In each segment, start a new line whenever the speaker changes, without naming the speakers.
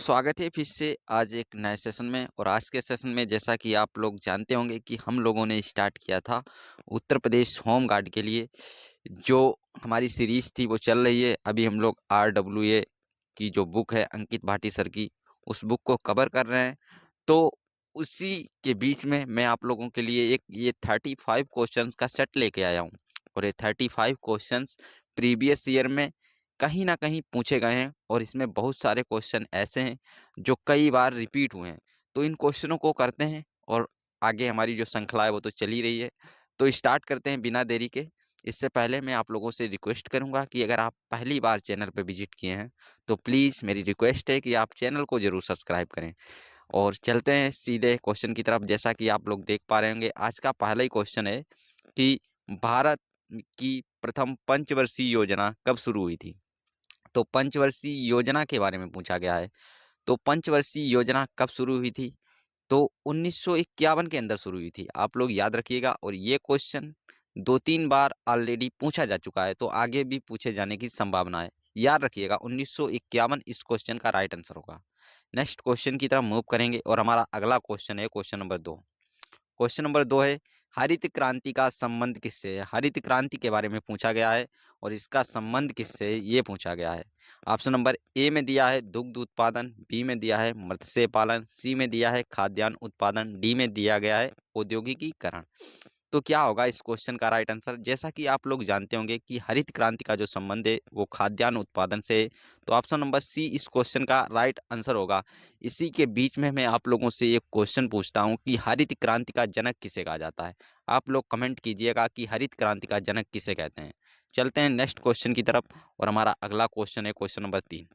स्वागत है फिर से आज एक नए सेशन में। और आज के सेशन में जैसा कि आप लोग जानते होंगे कि हम लोगों ने स्टार्ट किया था उत्तर प्रदेश होम गार्ड के लिए जो हमारी सीरीज थी वो चल रही है। अभी हम लोग RWA की जो बुक है अंकित भाटी सर की, उस बुक को कवर कर रहे हैं। तो उसी के बीच में मैं आप लोगों के लिए एक ये 35 क्वेश्चंस का सेट लेके आया हूँ। और ये 35 क्वेश्चंस प्रीवियस ईयर में कहीं ना कहीं पूछे गए हैं और इसमें बहुत सारे क्वेश्चन ऐसे हैं जो कई बार रिपीट हुए हैं। तो इन क्वेश्चनों को करते हैं और आगे हमारी जो श्रृंखला है वो तो चली रही है। तो स्टार्ट करते हैं बिना देरी के। इससे पहले मैं आप लोगों से रिक्वेस्ट करूंगा कि अगर आप पहली बार चैनल पर विजिट किए हैं तो प्लीज़ मेरी रिक्वेस्ट है कि आप चैनल को ज़रूर सब्सक्राइब करें। और चलते हैं सीधे क्वेश्चन की तरफ। जैसा कि आप लोग देख पा रहे होंगे, आज का पहला ही क्वेश्चन है कि भारत की प्रथम पंचवर्षीय योजना कब शुरू हुई थी। तो पंचवर्षीय योजना के बारे में पूछा गया है। तो पंचवर्षीय योजना कब शुरू हुई थी? तो 1951 के अंदर शुरू हुई थी। आप लोग याद रखिएगा। और ये क्वेश्चन 2-3 बार ऑलरेडी पूछा जा चुका है, तो आगे भी पूछे जाने की संभावना है। याद रखिएगा 1951 इस क्वेश्चन का राइट आंसर होगा। नेक्स्ट क्वेश्चन की तरफ मूव करेंगे और हमारा अगला क्वेश्चन है क्वेश्चन नंबर 2। क्वेश्चन नंबर 2 है, हरित क्रांति का संबंध किससे है? हरित क्रांति के बारे में पूछा गया है और इसका संबंध किससे है ये पूछा गया है। ऑप्शन नंबर ए में दिया है दुग्ध उत्पादन, बी में दिया है मत्स्य पालन, सी में दिया है खाद्यान्न उत्पादन, डी में दिया गया है औद्योगिकीकरण। तो क्या होगा इस क्वेश्चन का राइट आंसर? जैसा कि आप लोग जानते होंगे कि हरित क्रांति का जो संबंध है वो खाद्यान्न उत्पादन से है। तो ऑप्शन नंबर सी इस क्वेश्चन का राइट आंसर होगा। इसी के बीच में मैं आप लोगों से एक क्वेश्चन पूछता हूँ कि हरित क्रांति का जनक किसे कहा जाता है? आप लोग कमेंट कीजिएगा कि हरित क्रांति का जनक किसे कहते हैं। चलते हैं नेक्स्ट क्वेश्चन की तरफ और हमारा अगला क्वेश्चन है क्वेश्चन नंबर 3।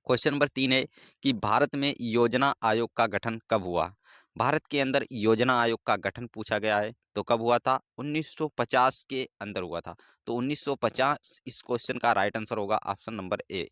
क्वेश्चन नंबर 3 है कि भारत में योजना आयोग का गठन कब हुआ? भारत के अंदर योजना आयोग का गठन पूछा गया है, तो कब हुआ था? 1950 के अंदर हुआ था। तो 1950 इस क्वेश्चन का राइट आंसर होगा, option number A.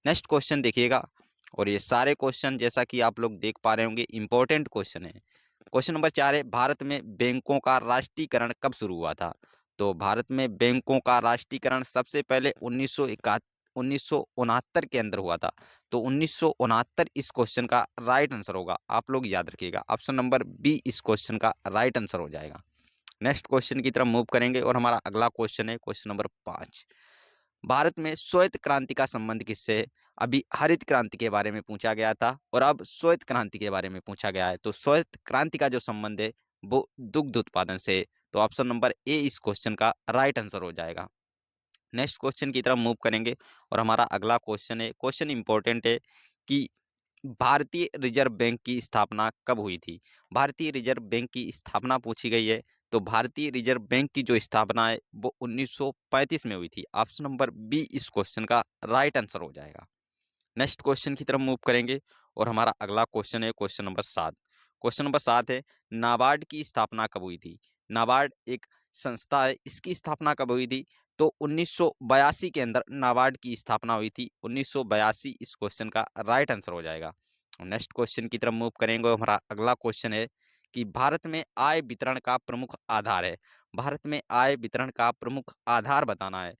Next question देखिएगा। और ये सारे क्वेश्चन जैसा कि आप लोग देख पा रहे होंगे इंपॉर्टेंट क्वेश्चन है। क्वेश्चन नंबर 4 है, भारत में बैंकों का राष्ट्रीयकरण कब शुरू हुआ था? तो भारत में बैंकों का राष्ट्रीयकरण सबसे पहले 1969 के अंदर हुआ था। तो 1969 इस क्वेश्चन का राइट आंसर होगा। आप लोग याद रखिएगा, ऑप्शन नंबर बी इस क्वेश्चन का राइट आंसर हो जाएगा। नेक्स्ट क्वेश्चन की तरफ मूव करेंगे और हमारा अगला क्वेश्चन है क्वेश्चन नंबर 5। भारत में श्वेत क्रांति का संबंध किससे है? अभी हरित क्रांति के बारे में पूछा गया था और अब श्वेत क्रांति के बारे में पूछा गया है। तो श्वेत क्रांति का जो संबंध है वो दुग्ध उत्पादन से है। तो ऑप्शन नंबर ए इस क्वेश्चन का राइट आंसर हो जाएगा। नेक्स्ट क्वेश्चन की तरफ मूव करेंगे और हमारा अगला क्वेश्चन है, क्वेश्चन इंपॉर्टेंट है कि भारतीय रिजर्व बैंक की स्थापना कब हुई थी? भारतीय रिजर्व बैंक की स्थापना पूछी गई है। तो भारतीय रिजर्व बैंक की जो स्थापना है वो 1935 में हुई थी। ऑप्शन नंबर बी इस क्वेश्चन का राइट आंसर हो जाएगा। नेक्स्ट क्वेश्चन की तरफ मूव करेंगे और हमारा अगला क्वेश्चन है क्वेश्चन नंबर 7। क्वेश्चन नंबर 7 है, नाबार्ड की स्थापना कब हुई थी? नाबार्ड एक संस्था है, इसकी स्थापना कब हुई थी? तो 1982 के अंदर नाबार्ड की स्थापना हुई थी। 1982 इस क्वेश्चन का राइट आंसर हो जाएगा। नेक्स्ट क्वेश्चन की तरफ मूव करेंगे और हमारा अगला क्वेश्चन है कि भारत में आय वितरण का प्रमुख आधार है। भारत में आय वितरण का प्रमुख आधार बताना है।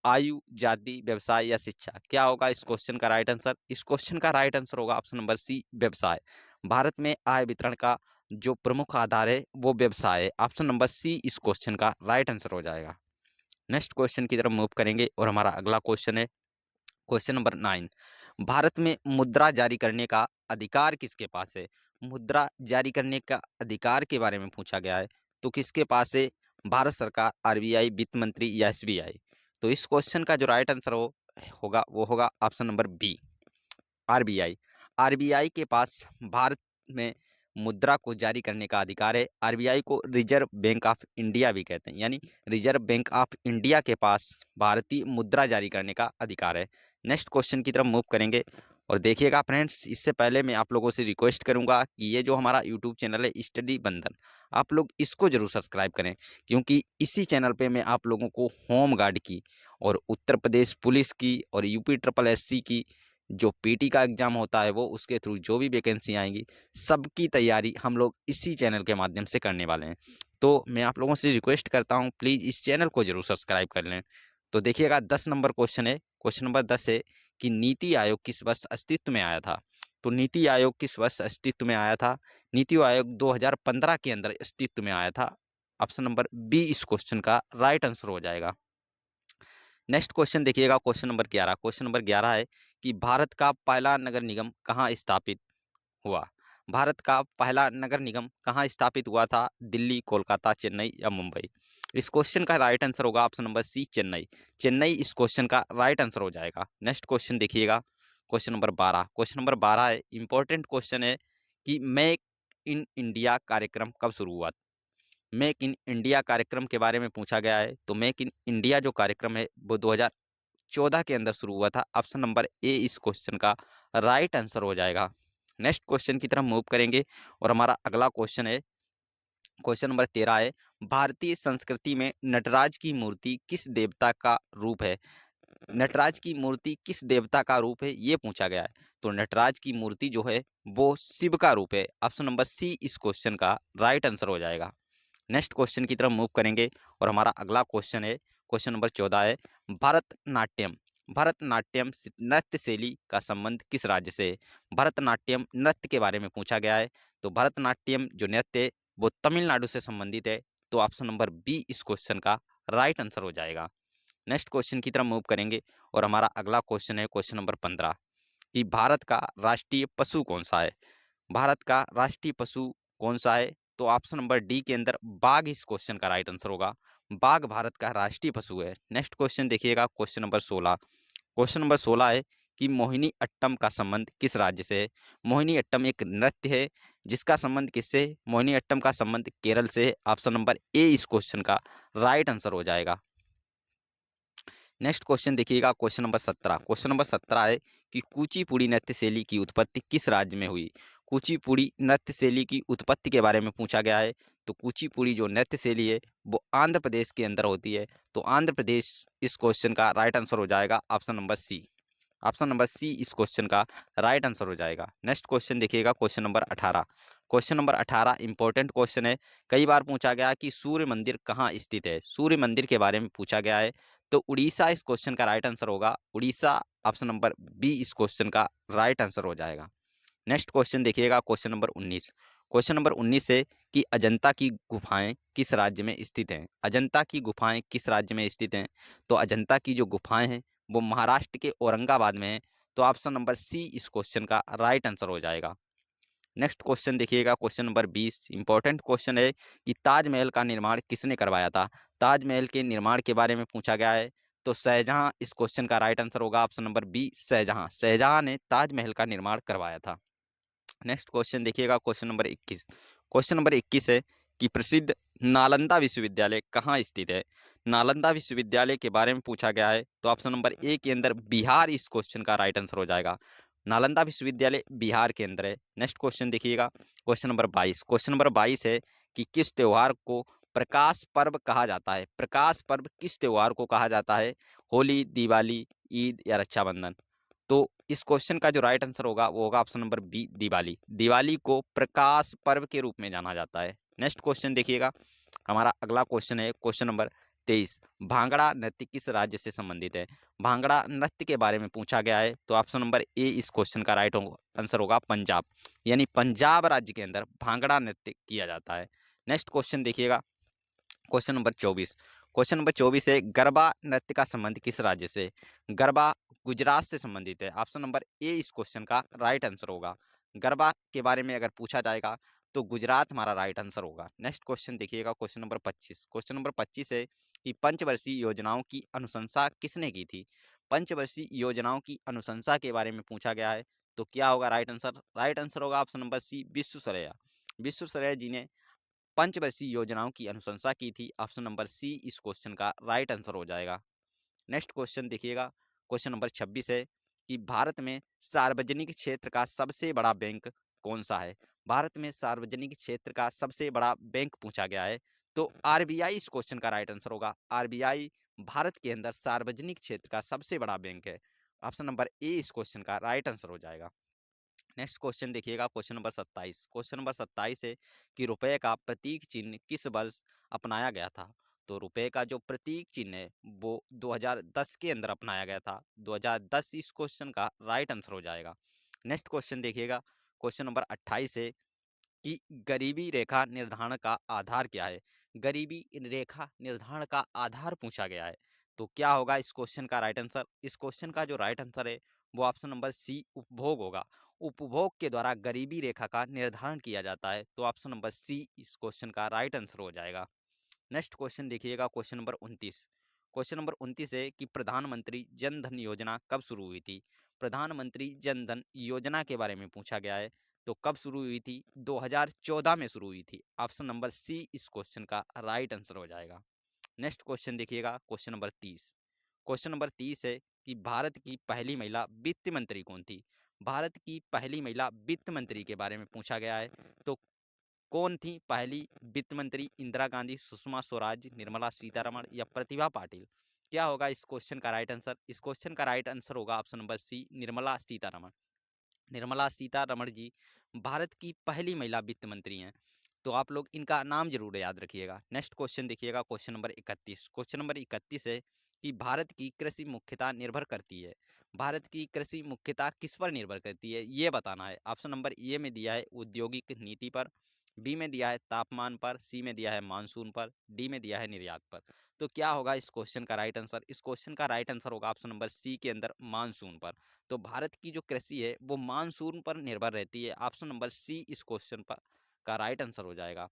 आयु, जाति, व्यवसाय या शिक्षा, क्या होगा इस क्वेश्चन का राइट आंसर? इस क्वेश्चन का राइट आंसर होगा ऑप्शन नंबर सी व्यवसाय। भारत में आय वितरण का जो प्रमुख आधार है वो व्यवसाय है। ऑप्शन नंबर सी इस क्वेश्चन का राइट आंसर हो जाएगा। नेक्स्ट क्वेश्चन की तरफ मूव करेंगे और हमारा अगला क्वेश्चन है क्वेश्चन नंबर 9। भारत में मुद्रा जारी करने का अधिकार किसके पास है? मुद्रा जारी करने का अधिकार के बारे में पूछा गया है। तो किसके पास है? भारत सरकार, आरबीआई, वित्त मंत्री या एसबीआई। तो इस क्वेश्चन का जो राइट आंसर होगा वो होगा option number B, RBI. RBI के पास भारत में मुद्रा को जारी करने का अधिकार है। आरबीआई को रिजर्व बैंक ऑफ इंडिया भी कहते हैं, यानी रिजर्व बैंक ऑफ इंडिया के पास भारतीय मुद्रा जारी करने का अधिकार है। नेक्स्ट क्वेश्चन की तरफ मूव करेंगे और देखिएगा फ्रेंड्स, इससे पहले मैं आप लोगों से रिक्वेस्ट करूंगा कि ये जो हमारा यूट्यूब चैनल है स्टडी बंधन, आप लोग इसको जरूर सब्सक्राइब करें, क्योंकि इसी चैनल पे मैं आप लोगों को होम गार्ड की और उत्तर प्रदेश पुलिस की और यूपी ट्रिपल एससी की जो पीटी का एग्ज़ाम होता है वो उसके थ्रू जो भी वैकेंसी आएंगी सबकी तैयारी हम लोग इसी चैनल के माध्यम से करने वाले हैं। तो मैं आप लोगों से रिक्वेस्ट करता हूँ प्लीज़ इस चैनल को जरूर सब्सक्राइब कर लें। तो देखिएगा 10 नंबर क्वेश्चन है, क्वेश्चन नंबर 10 है कि नीति आयोग किस वर्ष अस्तित्व में आया था? तो नीति आयोग किस वर्ष अस्तित्व में आया था? नीति आयोग 2015 के अंदर अस्तित्व में आया था। ऑप्शन नंबर बी इस क्वेश्चन का राइट आंसर हो जाएगा। नेक्स्ट क्वेश्चन देखिएगा, क्वेश्चन नंबर 11। क्वेश्चन नंबर 11 है कि भारत का पहला नगर निगम कहाँ स्थापित हुआ? भारत का पहला नगर निगम कहाँ स्थापित हुआ था? दिल्ली, कोलकाता, चेन्नई या मुंबई? इस क्वेश्चन का राइट आंसर होगा option number C, Chennai. Chennai इस क्वेश्चन का राइट आंसर हो जाएगा। नेक्स्ट क्वेश्चन देखिएगा, क्वेश्चन नंबर 12। क्वेश्चन नंबर 12 है, इंपॉर्टेंट क्वेश्चन है कि मेक इन इंडिया कार्यक्रम कब शुरू हुआ? मेक इन इंडिया कार्यक्रम के बारे में पूछा गया है। तो मेक इन इंडिया जो कार्यक्रम है वो 2014 के अंदर शुरू हुआ था। ऑप्शन नंबर ए इस क्वेश्चन का राइट आंसर हो जाएगा। नेक्स्ट क्वेश्चन की तरफ मूव करेंगे और हमारा अगला क्वेश्चन है, क्वेश्चन नंबर 13 है, भारतीय संस्कृति में नटराज की मूर्ति किस देवता का रूप है? नटराज की मूर्ति किस देवता का रूप है, ये पूछा गया है। तो नटराज की मूर्ति जो है वो शिव का रूप है। ऑप्शन नंबर सी इस क्वेश्चन का राइट आंसर हो जाएगा। नेक्स्ट क्वेश्चन की तरफ मूव करेंगे और हमारा अगला क्वेश्चन है, क्वेश्चन नंबर 14 है, भरतनाट्यम भरतनाट्यम नृत्य शैली का संबंध किस राज्य से है? भरतनाट्यम नृत्य के बारे में पूछा गया है। तो भरतनाट्यम जो नृत्य है वो तमिलनाडु से संबंधित है। तो ऑप्शन नंबर बी इस क्वेश्चन का राइट आंसर हो जाएगा। नेक्स्ट क्वेश्चन की तरफ मूव करेंगे और हमारा अगला क्वेश्चन है, क्वेश्चन नंबर 15 कि भारत का राष्ट्रीय पशु कौन सा है? भारत का राष्ट्रीय पशु कौन सा है? तो ऑप्शन नंबर डी के अंदर बाघ इस क्वेश्चन का राइट आंसर होगा। बाघ भारत का राष्ट्रीय पशु है। नेक्स्ट क्वेश्चन देखिएगा, क्वेश्चन नंबर 16। क्वेश्चन नंबर 16 है कि मोहिनी अट्टम का संबंध किस राज्य से है? मोहिनी अट्टम एक नृत्य है जिसका संबंध किससे है? मोहिनी अट्टम का संबंध केरल से है। ऑप्शन नंबर ए इस क्वेश्चन का राइट आंसर हो जाएगा। नेक्स्ट क्वेश्चन देखिएगा, क्वेश्चन नंबर 17। क्वेश्चन नंबर 17 है कि कुचिपुड़ी नृत्य शैली की उत्पत्ति किस राज्य में हुई? कुचिपुड़ी नृत्य शैली की उत्पत्ति के बारे में पूछा गया है। तो कुचिपुड़ी जो नृत्य शैली है वो आंध्र प्रदेश के अंदर होती है। तो आंध्र प्रदेश इस क्वेश्चन का राइट आंसर हो जाएगा। Option number C, option number C इस क्वेश्चन का राइट आंसर हो जाएगा। नेक्स्ट क्वेश्चन देखिएगा, question number 18। Question number 18 important question है। कई बार पूछा गया कि सूर्य मंदिर कहाँ स्थित है? सूर्य मंदिर के बारे में पूछा गया है। तो उड़ीसा इस क्वेश्चन का राइट आंसर होगा। उड़ीसा ऑप्शन नंबर बी इस क्वेश्चन का राइट आंसर हो जाएगा। नेक्स्ट क्वेश्चन देखिएगा, क्वेश्चन नंबर 19। क्वेश्चन नंबर 19 है कि अजंता की गुफाएं किस राज्य में स्थित हैं? अजंता की गुफाएं किस राज्य में स्थित हैं? तो अजंता की जो गुफाएं हैं वो महाराष्ट्र के औरंगाबाद में है। तो ऑप्शन नंबर सी इस क्वेश्चन का राइट आंसर हो जाएगा। नेक्स्ट क्वेश्चन देखिएगा, क्वेश्चन नंबर 20। इंपॉर्टेंट क्वेश्चन है कि ताजमहल का निर्माण किसने करवाया था? ताजमहल के निर्माण के बारे में पूछा गया है। तो शाहजहां इस क्वेश्चन का राइट आंसर होगा। Option number B Shahjahan, Shahjahan ने ताजमहल का निर्माण करवाया था। नेक्स्ट क्वेश्चन देखिएगा, क्वेश्चन नंबर 21। क्वेश्चन नंबर 21 है कि प्रसिद्ध नालंदा विश्वविद्यालय कहाँ स्थित है? नालंदा विश्वविद्यालय के बारे में पूछा गया है। तो ऑप्शन नंबर ए के अंदर बिहार इस क्वेश्चन का राइट आंसर हो जाएगा। नालंदा विश्वविद्यालय बिहार के अंदर है। नेक्स्ट क्वेश्चन देखिएगा, क्वेश्चन नंबर 22। क्वेश्चन नंबर 22 है कि किस त्योहार को प्रकाश पर्व कहा जाता है? प्रकाश पर्व किस त्योहार को कहा जाता है? होली, दिवाली, ईद या रक्षाबंधन? तो इस क्वेश्चन का जो राइट आंसर होगा वो होगा option number B Diwali. Diwali को प्रकाश पर्व के रूप में जाना जाता है। नेक्स्ट क्वेश्चन देखिएगा, हमारा अगला क्वेश्चन है क्वेश्चन नंबर 23। भांगड़ा नृत्य किस राज्य से संबंधित है? भांगड़ा नृत्य के बारे में पूछा गया है। तो ऑप्शन नंबर ए इस क्वेश्चन का राइट आंसर होगा पंजाब, यानी पंजाब राज्य के अंदर भांगड़ा नृत्य किया जाता है। नेक्स्ट क्वेश्चन देखिएगा, क्वेश्चन नंबर 24। क्वेश्चन नंबर 24 है गरबा नृत्य का संबंध किस राज्य से? गरबा गुजरात से संबंधित है। ऑप्शन नंबर ए इस क्वेश्चन का राइट आंसर होगा। गरबा के बारे में अगर पूछा जाएगा तो गुजरात हमारा राइट आंसर होगा। नेक्स्ट क्वेश्चन देखिएगा, क्वेश्चन नंबर 25। क्वेश्चन नंबर 25 है कि पंचवर्षीय योजनाओं की अनुशंसा किसने की थी? पंचवर्षीय योजनाओं की अनुशंसा के बारे में पूछा गया है। तो क्या होगा राइट आंसर? राइट आंसर होगा option number C Visvesvaraya. Visvesvaraya ji ने पंचवर्षीय योजनाओं की अनुशंसा की थी। ऑप्शन नंबर सी इस क्वेश्चन का राइट आंसर हो जाएगा। नेक्स्ट क्वेश्चन देखिएगा, क्वेश्चन नंबर 26 है कि भारत में सार्वजनिक क्षेत्र का सबसे बड़ा बैंक कौन सा है? भारत में सार्वजनिक क्षेत्र का सबसे बड़ा बैंक पूछा गया है। तो आरबीआई इस क्वेश्चन का राइट आंसर होगा। आरबीआई भारत के अंदर सार्वजनिक क्षेत्र का सबसे बड़ा बैंक है। ऑप्शन नंबर ए इस क्वेश्चन का राइट आंसर हो जाएगा। नेक्स्ट क्वेश्चन देखिएगा, क्वेश्चन नंबर 27। क्वेश्चन नंबर 27 है कि रुपए का प्रतीक चिन्ह किस वर्ष अपनाया गया था? तो रुपए का जो प्रतीक चिन्ह है वो 2010 के अंदर अपनाया गया था। 2010 इस क्वेश्चन का राइट आंसर हो जाएगा। नेक्स्ट क्वेश्चन देखिएगा, क्वेश्चन नंबर 28 है कि गरीबी रेखा निर्धारण का आधार क्या है। गरीबी रेखा निर्धारण का आधार पूछा गया है, तो क्या होगा इस क्वेश्चन का राइट आंसर। इस क्वेश्चन का जो राइट आंसर है वो ऑप्शन नंबर सी उपभोग होगा। उपभोग के द्वारा गरीबी रेखा का निर्धारण किया जाता है, तो ऑप्शन नंबर सी इस क्वेश्चन का राइट आंसर हो जाएगा। नेक्स्ट क्वेश्चन देखिएगा, क्वेश्चन नंबर 29। क्वेश्चन नंबर 29 है कि प्रधानमंत्री जन धन योजना कब शुरू हुई थी। प्रधानमंत्री जन धन योजना के बारे में पूछा गया है, तो कब शुरू हुई थी, 2014 में शुरू हुई थी। ऑप्शन नंबर सी इस क्वेश्चन का राइट आंसर हो जाएगा। नेक्स्ट क्वेश्चन देखिएगा, क्वेश्चन नंबर 30। क्वेश्चन नंबर 30 है कि भारत की पहली महिला वित्त मंत्री कौन थी। भारत की पहली महिला वित्त मंत्री के बारे में पूछा गया है, तो कौन थी पहली वित्त मंत्री। इंदिरा गांधी, सुषमा स्वराज, निर्मला सीतारमण या प्रतिभा पाटिल। क्या होगा इस क्वेश्चन का राइट आंसर। इस क्वेश्चन का राइट आंसर होगा option number C Nirmala Sitharaman. Nirmala Sitharaman ji Bharat की पहली महिला वित्त मंत्री हैं, तो आप लोग इनका नाम जरूर याद रखिएगा। नेक्स्ट क्वेश्चन देखिएगा, क्वेश्चन नंबर 31। क्वेश्चन नंबर 31 है कि भारत की कृषि मुख्यतः निर्भर करती है। भारत की कृषि मुख्यतः किस पर निर्भर करती है ये बताना है। ऑप्शन नंबर ए में दिया है औद्योगिक नीति पर, बी में दिया है तापमान पर, सी में दिया है मानसून पर, डी में दिया है निर्यात पर। तो क्या होगा इस क्वेश्चन का राइट आंसर। इस क्वेश्चन का राइट आंसर होगा ऑप्शन नंबर सी के अंदर मानसून पर। तो भारत की जो कृषि है वो मानसून पर निर्भर रहती है। ऑप्शन नंबर सी इस क्वेश्चन पर का राइट आंसर हो जाएगा।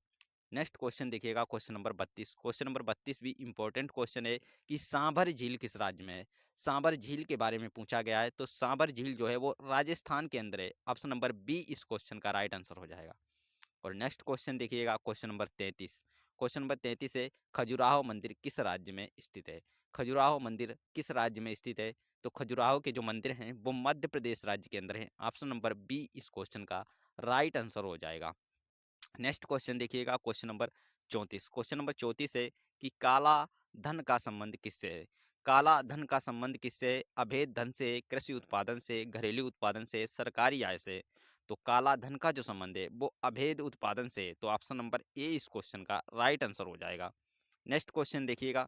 नेक्स्ट क्वेश्चन देखिएगा, क्वेश्चन नंबर 32। क्वेश्चन नंबर 32 भी इंपॉर्टेंट क्वेश्चन है कि सांभर झील किस राज्य में है। सांभर झील के बारे में पूछा गया है, तो सांभर झील जो है वो राजस्थान के अंदर है। ऑप्शन नंबर बी इस क्वेश्चन का राइट आंसर हो जाएगा। और नेक्स्ट क्वेश्चन देखिएगा, क्वेश्चन नंबर 33। क्वेश्चन नंबर 33 है खजुराहो मंदिर किस राज्य में स्थित है। खजुराहो मंदिर किस राज्य में स्थित है, तो खजुराहो के जो मंदिर हैं वो मध्य प्रदेश राज्य के अंदर है। ऑप्शन नंबर बी इस क्वेश्चन का राइट आंसर हो जाएगा। नेक्स्ट क्वेश्चन देखिएगा, क्वेश्चन नंबर 34। क्वेश्चन नंबर 34 है कि काला धन का संबंध किससे है। काला धन का संबंध किससे है। अवैध धन से, कृषि उत्पादन से, घरेलू उत्पादन से, सरकारी आय से। तो काला धन का जो संबंध है वो अवैध उत्पादन से है, तो ऑप्शन नंबर ए इस क्वेश्चन का राइट आंसर हो जाएगा। नेक्स्ट क्वेश्चन देखिएगा,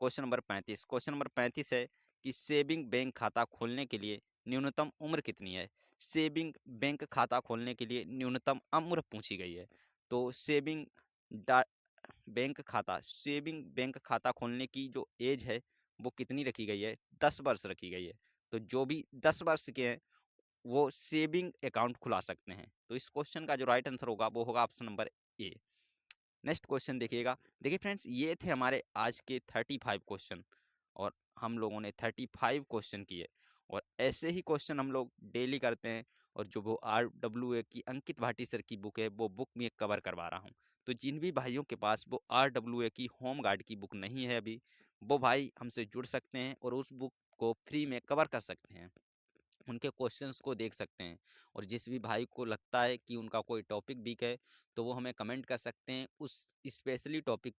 क्वेश्चन नंबर 35। क्वेश्चन नंबर 35 है कि सेविंग बैंक खाता खोलने के लिए न्यूनतम उम्र कितनी है। सेविंग बैंक खाता खोलने के लिए न्यूनतम उम्र पूछी गई है, तो सेविंग बैंक खाता खोलने की जो एज है वो कितनी रखी गई है, 10 वर्ष रखी गई है। तो जो भी 10 वर्ष के हैं वो सेविंग अकाउंट खुला सकते हैं। तो इस क्वेश्चन का जो राइट आंसर होगा वो होगा option number A. Next question देखिएगा। देखिए फ्रेंड्स, ये थे हमारे आज के 35 क्वेश्चन, और हम लोगों ने 35 क्वेश्चन किए, और ऐसे ही क्वेश्चन हम लोग डेली करते हैं। और जो वो RWA की अंकित भाटी सर की बुक है वो बुक में कवर करवा रहा हूँ। तो जिन भी भाइयों के पास वो RWA की होम गार्ड की बुक नहीं है अभी, वो भाई हमसे जुड़ सकते हैं और उस बुक को फ्री में कवर कर सकते हैं, उनके क्वेश्चंस को देख सकते हैं। और जिस भी भाई को लगता है कि उनका कोई टॉपिक वीक है, तो वो हमें कमेंट कर सकते हैं, उस स्पेशली टॉपिक